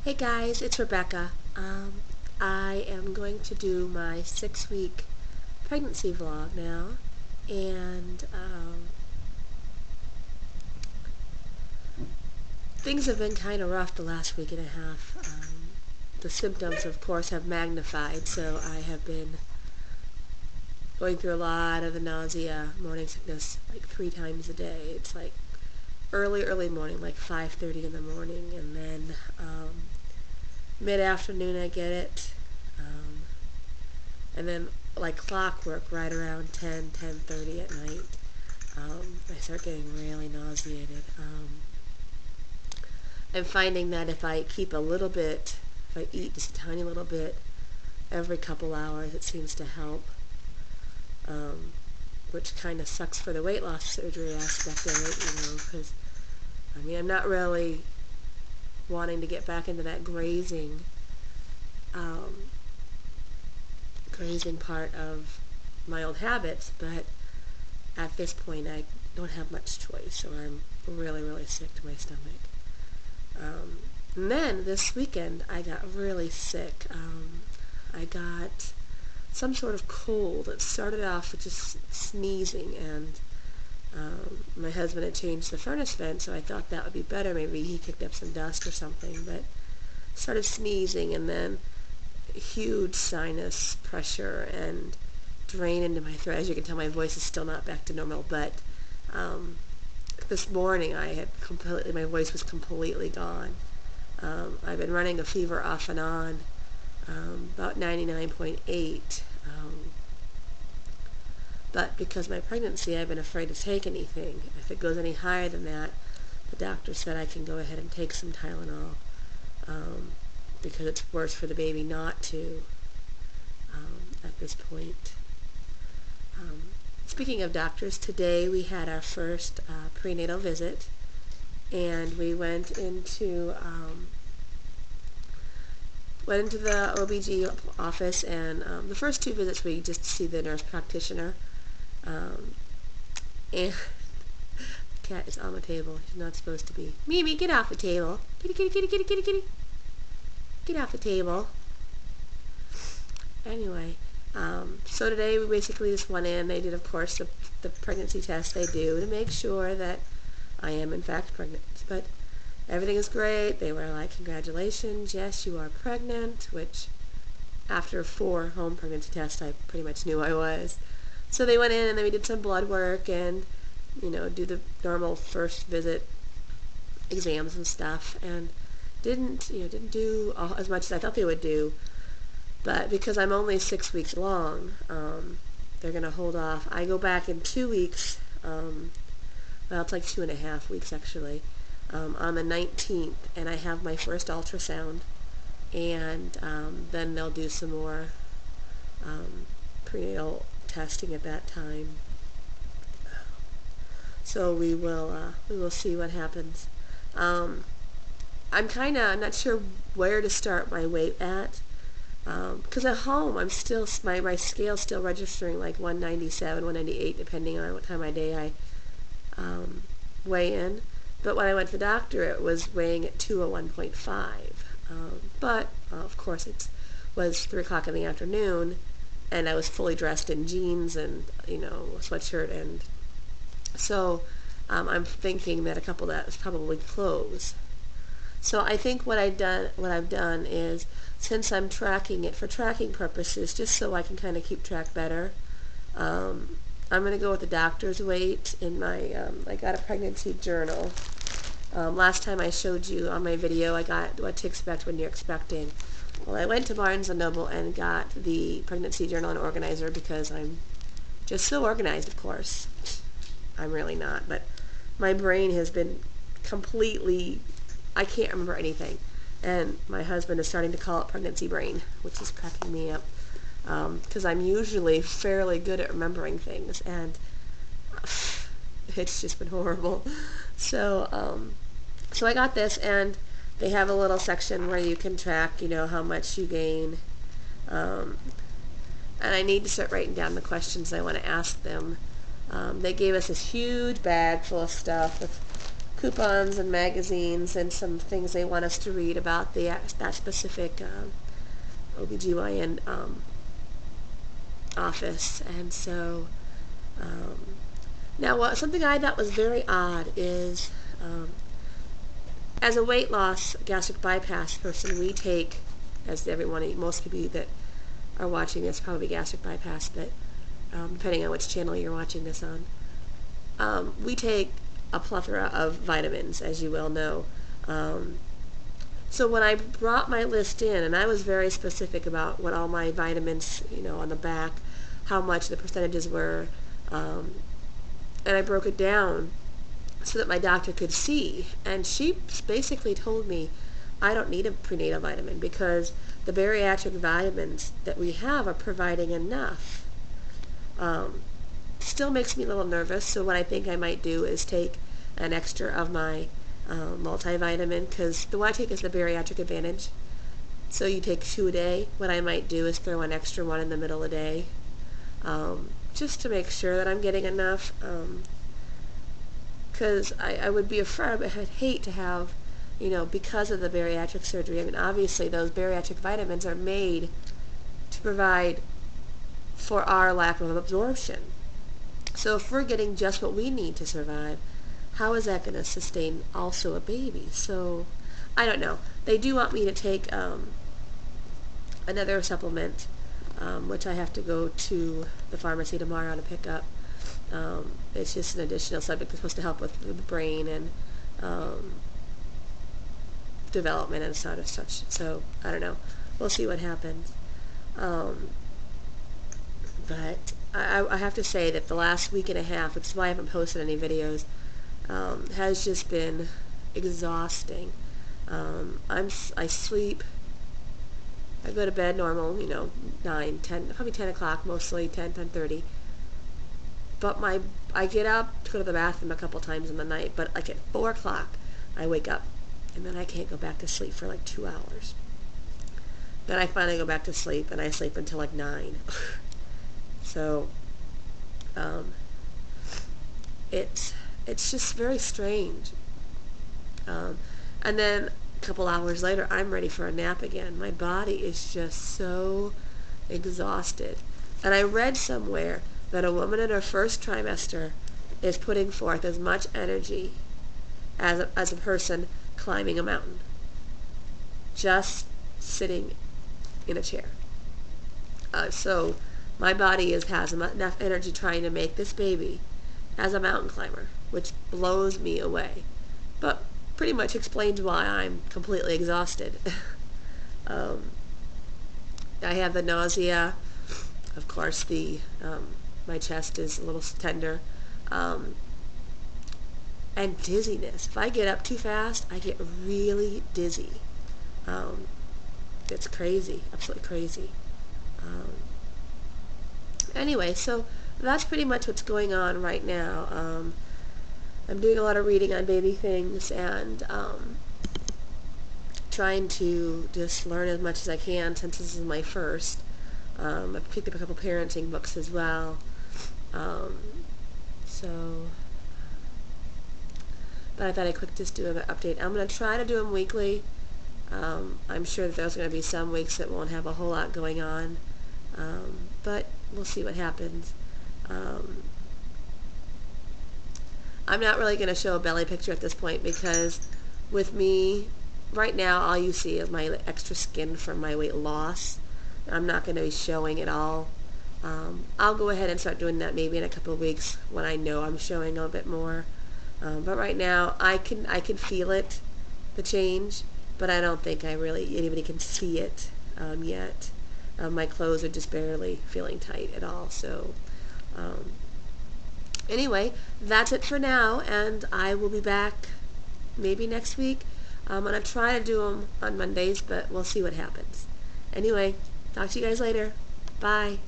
Hey guys, it's Rebecca. I am going to do my 6-week pregnancy vlog now, and things have been kind of rough the last week and a half. The symptoms, of course, have magnified, so I have been going through a lot of the nausea, morning sickness, like 3 times a day. It's like early morning, like 5:30 in the morning, and then mid-afternoon I get it, and then like clockwork right around 10:30 at night I start getting really nauseated. I'm finding that if I keep a little bit, if I eat just a tiny little bit every couple hours, it seems to help, which kind of sucks for the weight loss surgery aspect of it, because I'm not really wanting to get back into that grazing part of my old habits, but at this point I don't have much choice, so I'm really sick to my stomach. And then this weekend I got really sick. I got some sort of cold. It started off with just sneezing, and my husband had changed the furnace vent, so I thought that would be better. Maybe he picked up some dust or something, but started sneezing, and then huge sinus pressure and drain into my throat. As you can tell, my voice is still not back to normal, but this morning my voice was completely gone. I've been running a fever off and on, about 99.8. But because of my pregnancy, I've been afraid to take anything. If it goes any higher than that, the doctor said I can go ahead and take some Tylenol, because it's worse for the baby not to at this point. Speaking of doctors, today we had our first prenatal visit, and we went into the OB/GYN office, and the first 2 visits we just see the nurse practitioner, and the cat is on the table. She's not supposed to be. Mimi, get off the table. Kitty. Get off the table. Anyway, so today we basically just went in. They did, of course, the pregnancy test they do to make sure that I am in fact pregnant. But everything is great. They were like, congratulations, yes, you are pregnant, which after 4 home pregnancy tests, I pretty much knew I was. So they went in, and then we did some blood work and, do the normal first visit exams and stuff, and didn't do as much as I thought they would do. But because I'm only 6 weeks along, they're going to hold off. I go back in 2 weeks, well, it's like 2.5 weeks actually, on the 19th, and I have my first ultrasound, and then they'll do some more prenatal testing at that time. So we will see what happens. I'm not sure where to start my weight at, because at home I'm still, my scale's still registering like 197, 198, depending on what time of day I weigh in. But when I went to the doctor, it was weighing at 201.5. But of course it was 3 o'clock in the afternoon, and I was fully dressed in jeans and a sweatshirt, and so I'm thinking that a couple of that is probably clothes. So I think what I've done is, since I'm tracking it for tracking purposes, just so I can kind of keep track better, I'm going to go with the doctor's weight in my, I got a pregnancy journal. Last time I showed you on my video, I got what to expect when you're expecting. Well, I went to Barnes & Noble and got the pregnancy journal and organizer, because I'm just so organized, of course. I'm really not, but my brain has been completely, I can't remember anything. And my husband is starting to call it pregnancy brain, which is cracking me up, because I'm usually fairly good at remembering things, and it's just been horrible. So so I got this, and they have a little section where you can track, how much you gain, and I need to start writing down the questions I want to ask them. They gave us this huge bag full of stuff with coupons and magazines and some things they want us to read about that specific OBGYN office. And so now something I thought was very odd is as a weight loss gastric bypass person, we take, as everyone, most people that are watching this probably gastric bypass, but depending on which channel you're watching this on, we take a plethora of vitamins, as you well know. So when I brought my list in, and I was very specific about what all my vitamins, on the back, how much the percentages were, and I broke it down so that my doctor could see, and she basically told me I don't need a prenatal vitamin because the bariatric vitamins that we have are providing enough. Still makes me a little nervous, so what I think I might do is take an extra of my multivitamin, because the one I take is the bariatric advantage, so you take 2 a day. What I might do is throw an extra one in the middle of the day, just to make sure that I'm getting enough, because I would be afraid, I'd hate to have, because of the bariatric surgery. I mean, obviously those bariatric vitamins are made to provide for our lack of absorption. So if we're getting just what we need to survive, how is that going to sustain also a baby? So I don't know. They do want me to take another supplement, which I have to go to the pharmacy tomorrow to pick up. It's just an additional subject that's supposed to help with the brain and development and such. So I don't know. We'll see what happens. But I have to say that the last week and a half, which is why I haven't posted any videos, has just been exhausting. I sleep, I go to bed normal, 9, 10, probably 10 o'clock, mostly 10:30. But I get up to go to the bathroom a couple times in the night, but like at 4 o'clock, I wake up, and then I can't go back to sleep for like 2 hours. Then I finally go back to sleep, and I sleep until like 9. So, it's just very strange. And then a couple hours later, I'm ready for a nap again. My body is just so exhausted. And I read somewhere that a woman in her first trimester is putting forth as much energy as a person climbing a mountain, just sitting in a chair. So my body has enough energy trying to make this baby as a mountain climber, which blows me away, but pretty much explains why I'm completely exhausted. I have the nausea, of course. My chest is a little tender, and dizziness. If I get up too fast, I get really dizzy. It's crazy, absolutely crazy. Anyway, so that's pretty much what's going on right now. I'm doing a lot of reading on baby things and trying to just learn as much as I can since this is my first. I've picked up a couple parenting books as well. But I thought I'd just do an update. I'm going to try to do them weekly. I'm sure that there's going to be some weeks that won't have a whole lot going on, but we'll see what happens. I'm not really going to show a belly picture at this point because with me, right now, all you see is my extra skin from my weight loss. I'm not going to be showing it all. I'll go ahead and start doing that maybe in a couple of weeks when I know I'm showing a little bit more. But right now, I can feel it, the change, but I don't think anybody can see it yet. My clothes are just barely feeling tight at all. So anyway, that's it for now, and I will be back maybe next week. I'm going to try to do them on Mondays, but we'll see what happens. Anyway, talk to you guys later. Bye.